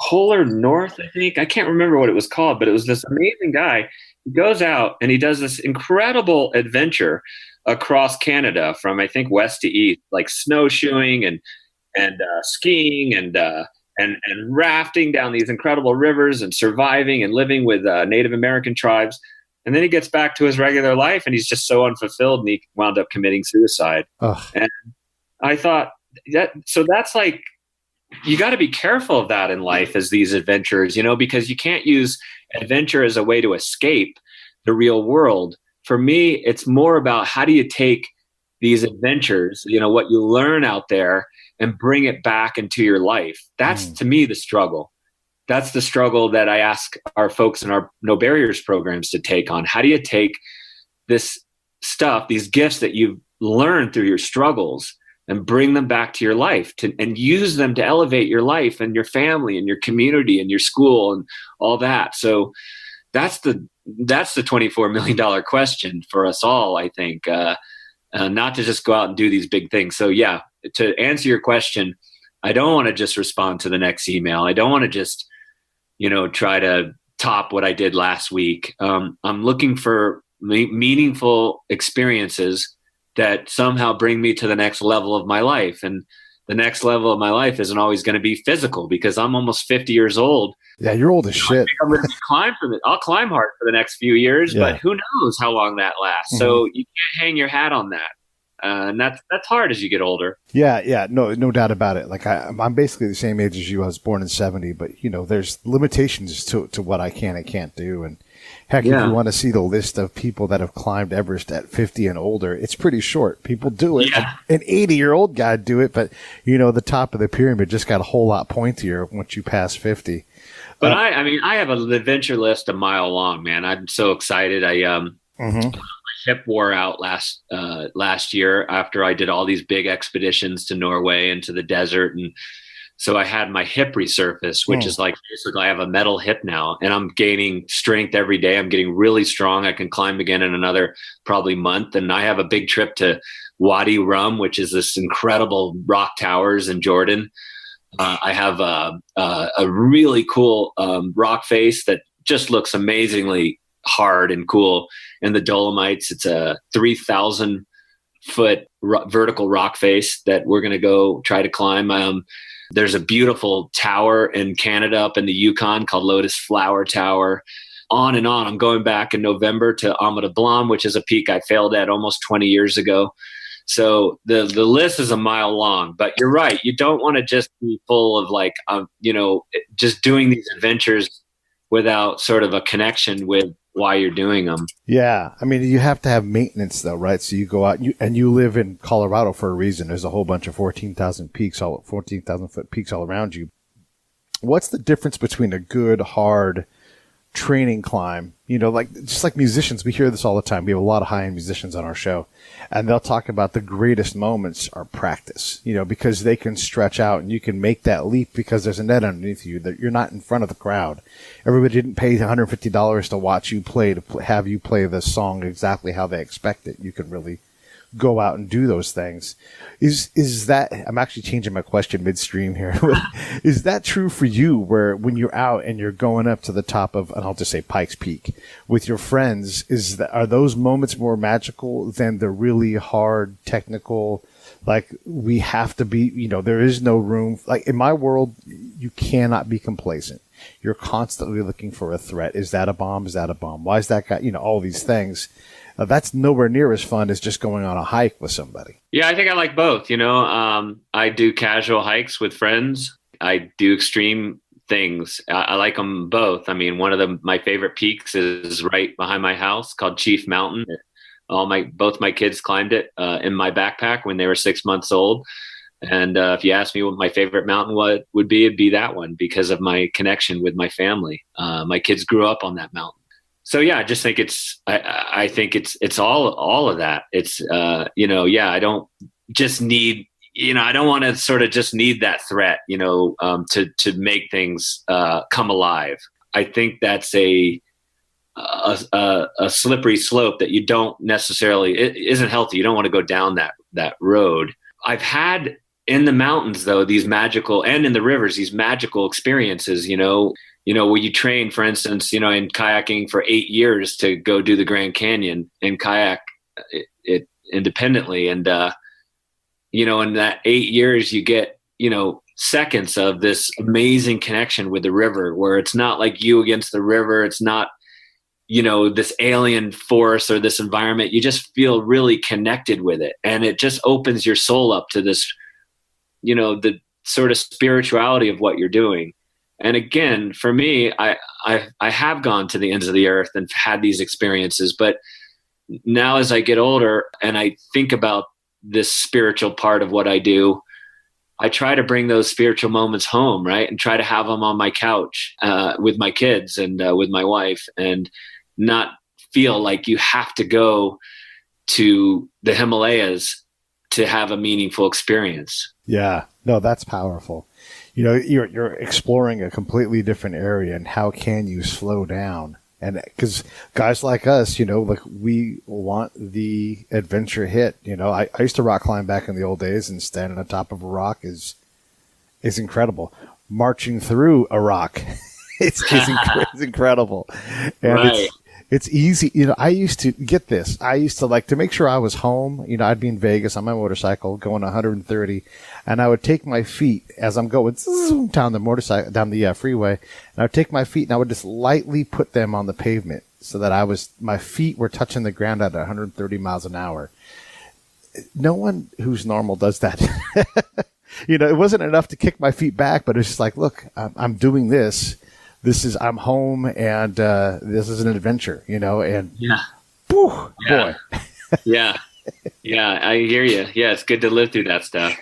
Polar North, I think. I can't remember what it was called, but it was this amazing guy. He goes out and he does this incredible adventure across Canada from, I think, west to east, like snowshoeing and skiing and rafting down these incredible rivers and surviving and living with Native American tribes. And then he gets back to his regular life and he's just so unfulfilled and he wound up committing suicide. Ugh. And I thought that's like, you got to be careful of that in life as these adventurers, because you can't use adventure as a way to escape the real world. For me, it's more about how do you take these adventures, what you learn out there, and bring it back into your life. That's to me the struggle. That's the struggle that I ask our folks in our No Barriers programs to take on. How do you take this stuff, these gifts that you've learned through your struggles, and bring them back to your life and use them to elevate your life and your family and your community and your school and all that. So that's the $24 million question for us all, I think, not to just go out and do these big things. So yeah, to answer your question, I don't want to just respond to the next email. I don't want to just, try to top what I did last week. I'm looking for meaningful experiences that somehow bring me to the next level of my life. And the next level of my life isn't always going to be physical because I'm almost 50 years old. Yeah, you're old as shit. I'm going to I'll climb hard for the next few years, but who knows how long that lasts. Mm-hmm. So you can't hang your hat on that. And that's hard as you get older. Yeah, no doubt about it. Like I'm basically the same age as you. I was born in 70, but there's limitations to what I can and can't do. And heck, if you want to see the list of people that have climbed Everest at 50 and older, it's pretty short. People do it. Yeah. An 80-year-old guy do it, but the top of the pyramid just got a whole lot pointier once you pass 50. But I have an adventure list a mile long, man. I'm so excited. My hip wore out last year after I did all these big expeditions to Norway and to the desert. And so I had my hip resurface, which is like, basically I have a metal hip now and I'm gaining strength every day. I'm getting really strong. I can climb again in another probably month. And I have a big trip to Wadi Rum, which is this incredible rock towers in Jordan. I have a really cool rock face that just looks amazingly hard and cool in the Dolomites. It's a 3,000-foot vertical rock face that we're going to go try to climb. There's a beautiful tower in Canada up in the Yukon called Lotus Flower Tower. On and on. I'm going back in November to Amada Blanc, which is a peak I failed at almost 20 years ago. So the list is a mile long, but you're right. You don't want to just be full of just doing these adventures without sort of a connection with why you're doing them. Yeah. I mean, you have to have maintenance though, right? So you go out and you live in Colorado for a reason. There's a whole bunch of 14,000 foot peaks all around you. What's the difference between a good, hard training climb? Just like musicians, we hear this all the time. We have a lot of high-end musicians on our show, and they'll talk about the greatest moments are practice, because they can stretch out and you can make that leap because there's a net underneath you that you're not in front of the crowd. Everybody didn't pay $150 to watch you play, to have you play the song exactly how they expect it. You can really go out and do those things. Is that, I'm actually changing my question midstream here. Is that true for you, where when you're out and you're going up to the top of, and I'll just say Pikes Peak with your friends, are those moments more magical than the really hard technical, like we have to be, there is no room, like in my world, you cannot be complacent. You're constantly looking for a threat. Is that a bomb? Is that a bomb? Why is that guy, all these things. That's nowhere near as fun as just going on a hike with somebody. Yeah, I think I like both. I do casual hikes with friends. I do extreme things. I like them both. I mean, one of my favorite peaks is right behind my house called Chief Mountain. Both my kids climbed it in my backpack when they were 6 months old. And if you ask me what my favorite mountain would be, it'd be that one because of my connection with my family. My kids grew up on that mountain. So yeah, I just think I think it's all of that. It's I don't just need, I don't want to sort of just need that threat, to make things come alive. I think that's a slippery slope that you don't necessarily, it isn't healthy. You don't want to go down that road. I've had in the mountains though, these magical, and in the rivers, these magical experiences, where you train, for instance, in kayaking for 8 years to go do the Grand Canyon and kayak it independently. And, in that 8 years, you get, seconds of this amazing connection with the river where it's not like you against the river. It's not, this alien force or this environment. You just feel really connected with it. And it just opens your soul up to this, the sort of spirituality of what you're doing. And again, for me, I have gone to the ends of the earth and had these experiences, but now as I get older and I think about this spiritual part of what I do, I try to bring those spiritual moments home, right? And try to have them on my couch with my kids and with my wife, and not feel like you have to go to the Himalayas to have a meaningful experience. Yeah, no, that's powerful. You're exploring a completely different area, and how can you slow down? And because guys like us, like we want the adventure hit. I used to rock climb back in the old days, and standing on top of a rock is incredible. Marching through a rock, it's incredible. And right. It's easy. I used to get this. I used to like to make sure I was home. I'd be in Vegas on my motorcycle going 130, and I would take my feet as I'm going down the freeway, and I would take my feet and I would just lightly put them on the pavement so that my feet were touching the ground at 130 miles an hour. No one who's normal does that. It wasn't enough to kick my feet back, but it's just like, look, I'm doing this. I'm home, and this is an adventure, and yeah, whew, yeah. Boy. Yeah, I hear you. Yeah, it's good to live through that stuff.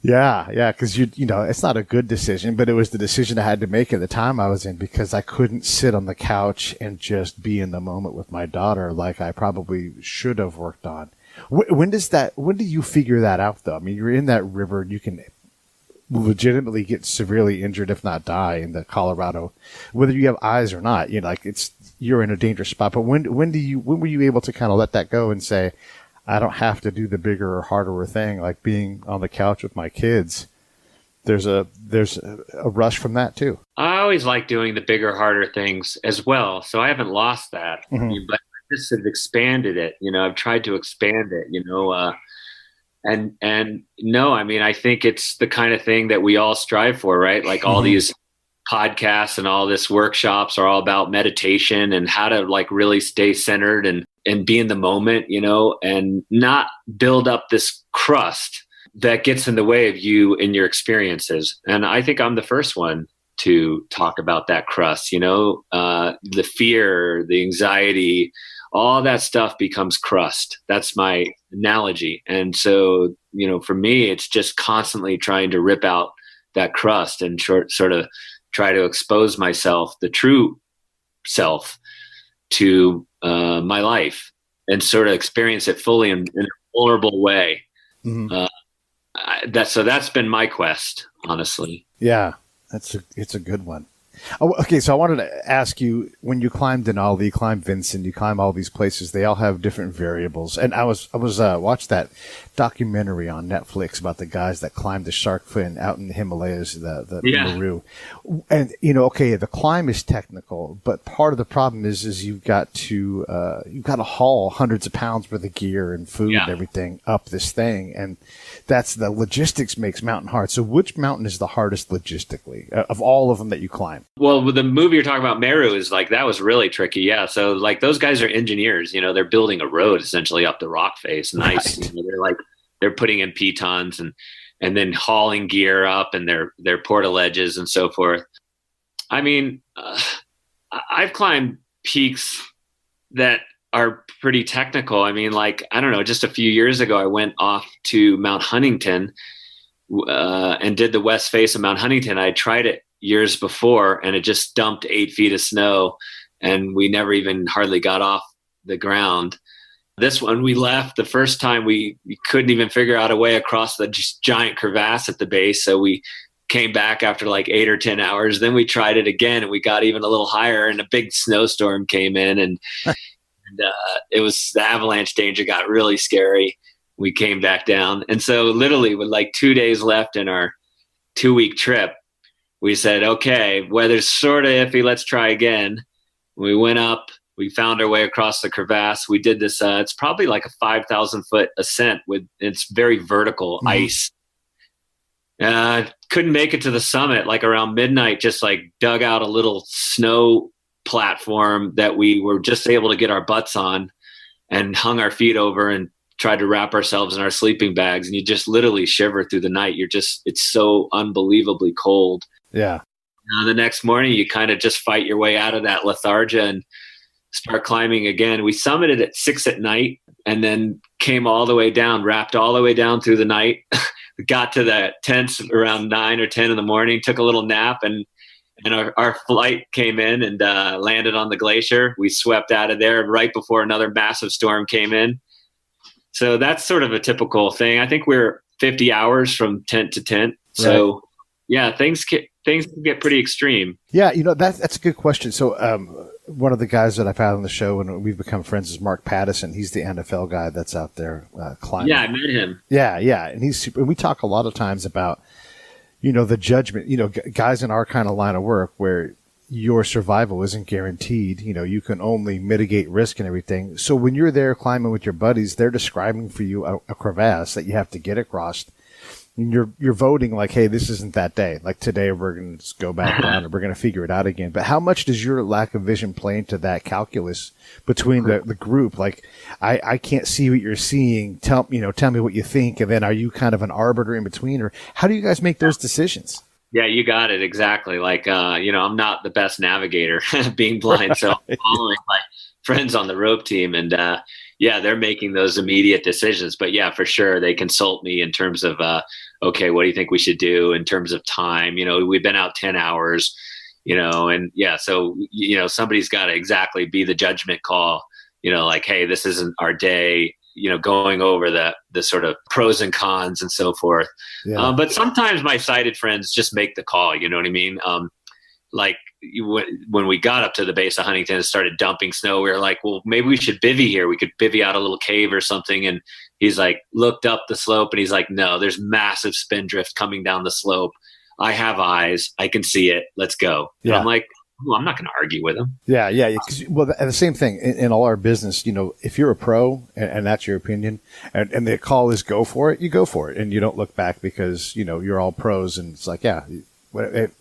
Yeah, because it's not a good decision, but it was the decision I had to make at the time I was in, because I couldn't sit on the couch and just be in the moment with my daughter like I probably should have worked on. When do you figure that out, though? I mean, you're in that river, and you can legitimately get severely injured, if not die, in the Colorado, whether you have eyes or not. You're in a dangerous spot. But when were you able to kind of let that go and say, I don't have to do the bigger or harder thing, like being on the couch with my kids? There's a rush from that too. I always like doing the bigger, harder things as well, so I haven't lost that. Mm-hmm. But I just have expanded it. I've tried to expand it. And no, I mean, I think it's the kind of thing that we all strive for, right? Like all these podcasts and all this workshops are all about meditation and how to like really stay centered and be in the moment, and not build up this crust that gets in the way of you and your experiences. And I think I'm the first one to talk about that crust, the fear, the anxiety, all that stuff becomes crust. That's my analogy. And so, for me, it's just constantly trying to rip out that crust and sort of try to expose myself, the true self, to my life, and sort of experience it fully in a vulnerable way. Mm-hmm. That's been my quest, honestly. Yeah, it's a good one. Oh, okay, so I wanted to ask you, when you climbed Denali, you climbed Vincent, you climb all these places, they all have different variables. And I was watched that documentary on Netflix about the guys that climbed the shark fin out in the Himalayas, the Meru. And okay, the climb is technical, but part of the problem is you've got to haul hundreds of pounds worth of gear and food and everything up this thing, and that's the logistics makes mountain hard. So which mountain is the hardest logistically of all of them that you climb? Well, with the movie you're talking about, Meru, is like, that was really tricky. Yeah. So like those guys are engineers, they're building a road essentially up the rock face. Nice. Right. They're putting in pitons and then hauling gear up, and their portaledges and so forth. I mean, I've climbed peaks that are pretty technical. I mean, like, I don't know, just a few years ago, I went off to Mount Huntington and did the west face of Mount Huntington. I tried it years before, and it just dumped 8 feet of snow, and we never even hardly got off the ground. This one, we left the first time, we couldn't even figure out a way across the just giant crevasse at the base. So we came back after like 8 or 10 hours. Then we tried it again, and we got even a little higher, and a big snowstorm came in, and it was, the avalanche danger got really scary. We came back down. And so literally with like 2 days left in our 2-week trip, we said, okay, weather's sort of iffy, let's try again. We went up, we found our way across the crevasse. We did this, it's probably like a 5,000 foot ascent it's very vertical ice. Couldn't make it to the summit, like around midnight, just like dug out a little snow platform that we were just able to get our butts on and hung our feet over and tried to wrap ourselves in our sleeping bags. And you just literally shiver through the night. It's so unbelievably cold. Yeah. The next morning, you kind of just fight your way out of that lethargia and start climbing again. We summited at 6 at night and then came all the way down, wrapped all the way down through the night. Got to the tents around 9 or 10 in the morning, took a little nap, and our flight came in and landed on the glacier. We swept out of there right before another massive storm came in. So that's sort of a typical thing. I think we're 50 hours from tent to tent. So right. Yeah, things can get pretty extreme. Yeah, that's a good question. So one of the guys that I've had on the show and we've become friends is Mark Pattison. He's the NFL guy that's out there climbing. Yeah, I met him. Yeah, and he's super. And we talk a lot of times about, the judgment, guys in our kind of line of work where your survival isn't guaranteed. You can only mitigate risk and everything. So when you're there climbing with your buddies, they're describing for you a crevasse that you have to get across. And you're voting like, hey, this isn't that day. Like today, we're going to just go back down and we're going to figure it out again. But how much does your lack of vision play into that calculus between the group? Like, I can't see what you're seeing. Tell me what you think. And then are you kind of an arbiter in between, or how do you guys make those decisions? Yeah, you got it. Exactly. Like, I'm not the best navigator being blind. So I'm following my friends on the rope team and, they're making those immediate decisions. But yeah, for sure, they consult me in terms of, okay, what do you think we should do in terms of time? We've been out 10 hours, and yeah, so, somebody's got to exactly be the judgment call, like, hey, this isn't our day, going over the sort of pros and cons and so forth. Yeah. But sometimes my sighted friends just make the call, you know what I mean? Like when we got up to the base of Huntington and started dumping snow, we were like, well, maybe we should bivvy here. We could bivvy out a little cave or something. And he's like, looked up the slope and he's like, no, there's massive spindrift coming down the slope. I have eyes. I can see it. Let's go. Yeah. And I'm like, well, I'm not going to argue with him. Yeah. Well, the same thing in all our business, if you're a pro and that's your opinion and the call is go for it, you go for it and you don't look back because, you're all pros and it's like, yeah,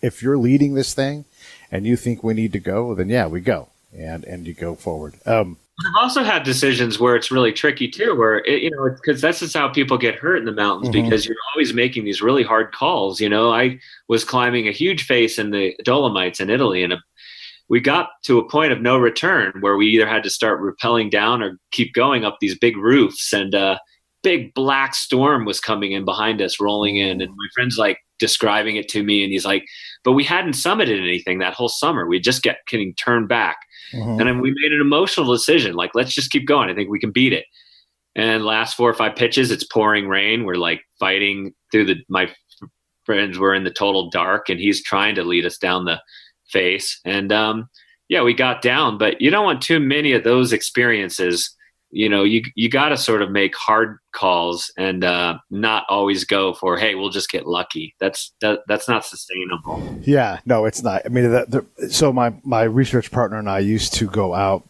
if you're leading this thing and you think we need to go, then yeah, we go and you go forward. I've also had decisions where it's really tricky too, where because that's just how people get hurt in the mountains because you're always making these really hard calls. I was climbing a huge face in the Dolomites in Italy, and we got to a point of no return where we either had to start rappelling down or keep going up these big roofs, and a big black storm was coming in behind us, rolling in, and my friend's like describing it to me, and he's like, but we hadn't summited anything that whole summer. We just kept getting turned back. And then we made an emotional decision, like, let's just keep going. I think we can beat it. And last 4 or 5 pitches, it's pouring rain. We're like fighting through my friends were in the total dark and he's trying to lead us down the face. And we got down, but you don't want too many of those experiences. You got to sort of make hard calls and not always go for, hey, we'll just get lucky. That's not sustainable. Yeah, no, it's not. I mean, so my research partner and I used to go out,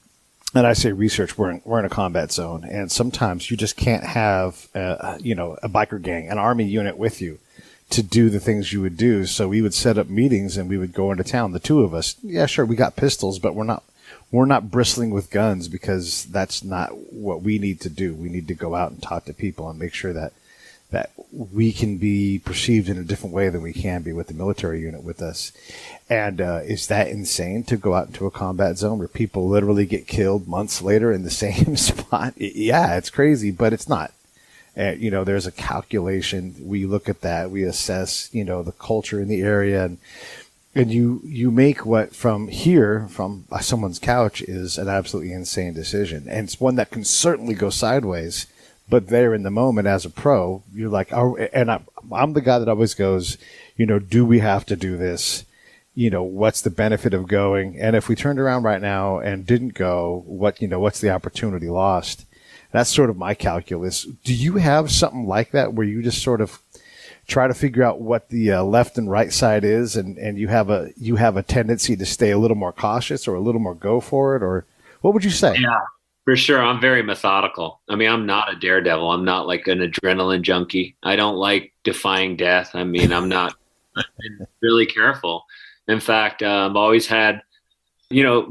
and I say research, we're in a combat zone, and sometimes you just can't have a biker gang, an army unit with you to do the things you would do. So we would set up meetings and we would go into town, the two of us. Yeah, sure, we got pistols, but we're not bristling with guns because that's not what we need to do. We need to go out and talk to people and make sure that we can be perceived in a different way than we can be with the military unit with us. And is that insane to go out into a combat zone where people literally get killed months later in the same spot? Yeah, it's crazy, but it's not. There's a calculation. We look at that. We assess, the culture in the area and you make what from someone's couch is an absolutely insane decision. And it's one that can certainly go sideways, but there in the moment as a pro, you're like, I'm the guy that always goes, do we have to do this? What's the benefit of going? And if we turned around right now and didn't go, what's the opportunity lost? That's sort of my calculus. Do you have something like that where you just sort of try to figure out what the left and right side is, and you have a tendency to stay a little more cautious or a little more go for it, or what would you say? Yeah, for sure. I'm very methodical. I mean, I'm not a daredevil. I'm not like an adrenaline junkie. I don't like defying death. I mean, I'm really careful. In fact, I've always had,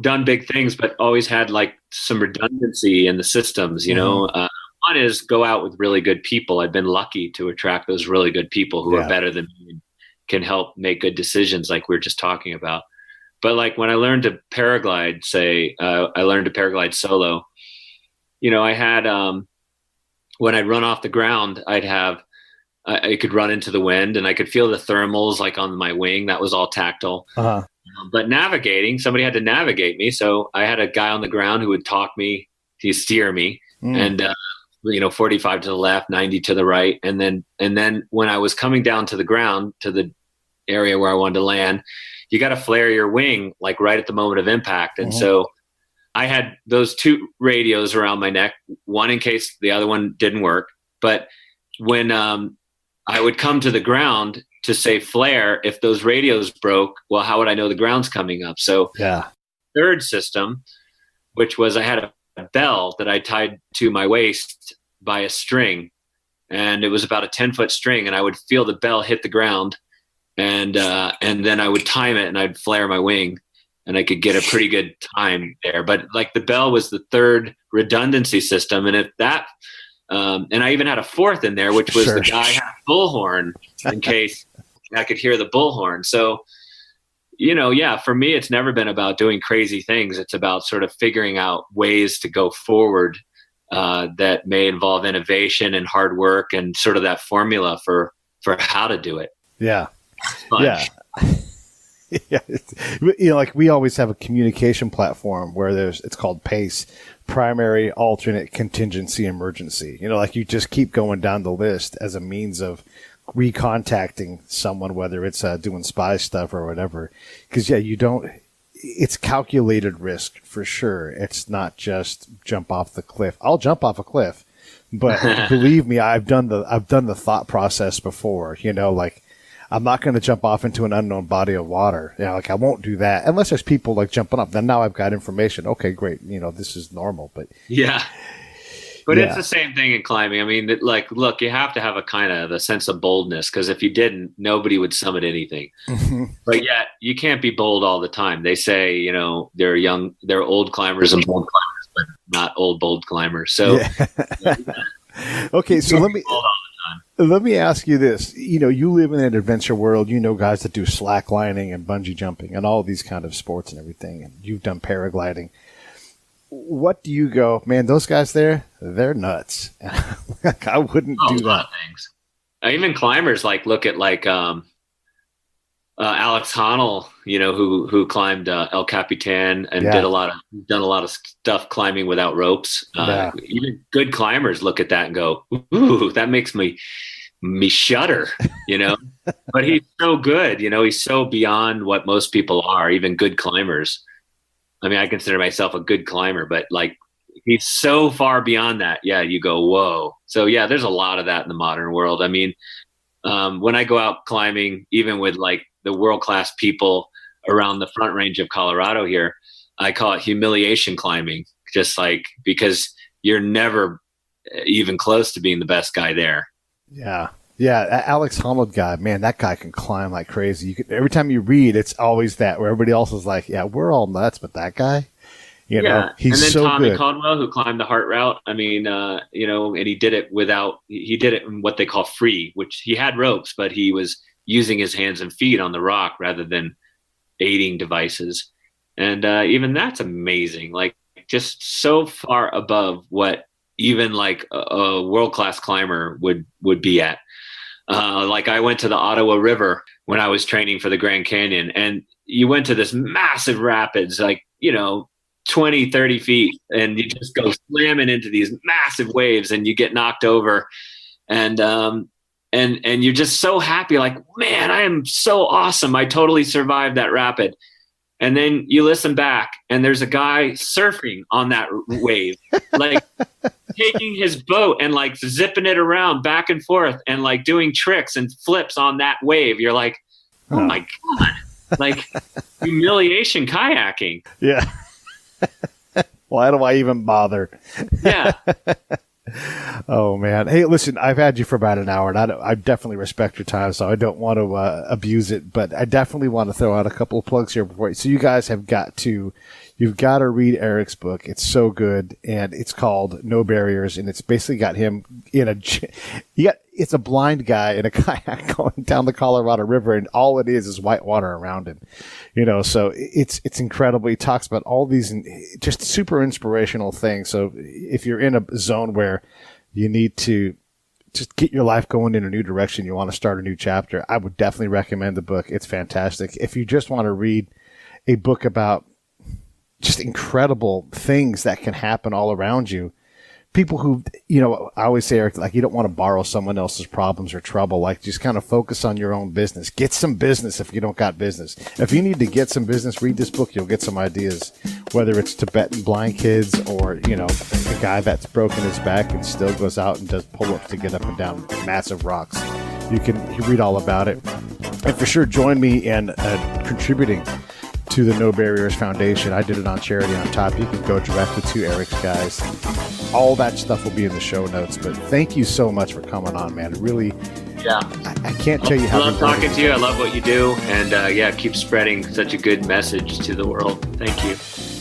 done big things, but always had like some redundancy in the systems, one is go out with really good people. I've been lucky to attract those really good people who are better than me and can help make good decisions like we were just talking about. But like when I learned to paraglide, I learned to paraglide solo, I had, when I'd run off the ground, I could run into the wind and I could feel the thermals like on my wing. That was all tactile. Uh-huh. But navigating, somebody had to navigate me. So I had a guy on the ground who would talk me, he'd steer me and, 45 to the left, 90 to the right. And then when I was coming down to the ground, to the area where I wanted to land, you got to flare your wing like right at the moment of impact. And so I had those two radios around my neck, one in case the other one didn't work. But when I would come to the ground to say flare, if those radios broke, well, how would I know the ground's coming up? So third system, which was I had a bell that I tied to my waist by a string, and it was about a 10-foot string, and I would feel the bell hit the ground, and then I would time it and I'd flare my wing and I could get a pretty good time there. But like the bell was the third redundancy system. And if that, and I even had a fourth in there, which was the guy had a bullhorn in case I could hear the bullhorn. So, for me, it's never been about doing crazy things. It's about sort of figuring out ways to go forward that may involve innovation and hard work and sort of that formula for how to do it. Yeah. Yeah. Like we always have a communication platform where it's called PACE, primary, alternate, contingency, emergency. Like you just keep going down the list as a means of recontacting someone, whether it's doing spy stuff or whatever. Because it's calculated risk for sure. It's not just jump off the cliff. I'll jump off a cliff, but believe me, I've done the thought process before. Like I'm not going to jump off into an unknown body of water. Like I won't do that unless there's people like jumping up. Then now I've got information. Okay, great. This is normal. But But it's the same thing in climbing. I mean, look, you have to have a kind of a sense of boldness, because if you didn't, nobody would summit anything. But yet you can't be bold all the time. They say, they're old climbers and bold climbers, but not old, bold climbers. So, okay. So let me ask you this. You live in an adventure world, guys that do slacklining and bungee jumping and all these kind of sports and everything. And you've done paragliding. What do you go, man, those guys there, they're nuts. I wouldn't do that. A lot of things. Even climbers look at Alex Honnold, who climbed El Capitan and done a lot of stuff climbing without ropes. Even good climbers look at that and go, ooh, that makes me shudder, But he's so good, he's so beyond what most people are, even good climbers. I mean, I consider myself a good climber, but he's so far beyond that. Yeah, you go, whoa. So there's a lot of that in the modern world. I mean, when I go out climbing, even with the world-class people around the Front Range of Colorado here, I call it humiliation climbing, just because you're never even close to being the best guy there. Yeah. Yeah, Alex Honnold guy, man, that guy can climb like crazy. Every time you read, it's always that where everybody else is like, yeah, we're all nuts, but that guy, he's so good. And then Tommy Caldwell, who climbed the Heart Route. I mean, and he did it he did it in what they call free, which he had ropes, but he was using his hands and feet on the rock rather than aiding devices. And even that's amazing. Just so far above what even a world-class climber would be at. I went to the Ottawa River when I was training for the Grand Canyon, and you went to this massive rapids, 20, 30 feet, and you just go slamming into these massive waves and you get knocked over. And you're just so happy, man, I am so awesome. I totally survived that rapid. And then you listen back and there's a guy surfing on that wave, taking his boat and zipping it around back and forth and doing tricks and flips on that wave. You're like, oh my God, humiliation kayaking. Yeah. Why do I even bother? Yeah. Oh, man. Hey, listen, I've had you for about an hour, and I definitely respect your time, so I don't want to abuse it, but I definitely want to throw out a couple of plugs here before. So you guys you've got to read Erik's book. It's so good, and it's called No Barriers, and it's basically got him it's a blind guy in a kayak going down the Colorado River, and all it is white water around him. So it's incredible. He talks about all these just super inspirational things. So if you're in a zone where you need to just get your life going in a new direction, you want to start a new chapter, I would definitely recommend the book. It's fantastic. If you just want to read a book about just incredible things that can happen all around you, people who, I always say, Erik, like, you don't want to borrow someone else's problems or trouble. Like, just kind of focus on your own business. Get some business if you don't got business. If you need to get some business, read this book. You'll get some ideas, whether it's Tibetan blind kids or, a guy that's broken his back and still goes out and does pull-ups to get up and down massive rocks. You read all about it. And for sure, join me in contributing to the No Barriers Foundation. I did it on charity on top. You can go directly to Erik's guys. All that stuff will be in the show notes. But thank you so much for coming on, man. It really, I can't tell you how. I love talking to you. I love what you do. And keep spreading such a good message to the world. Thank you.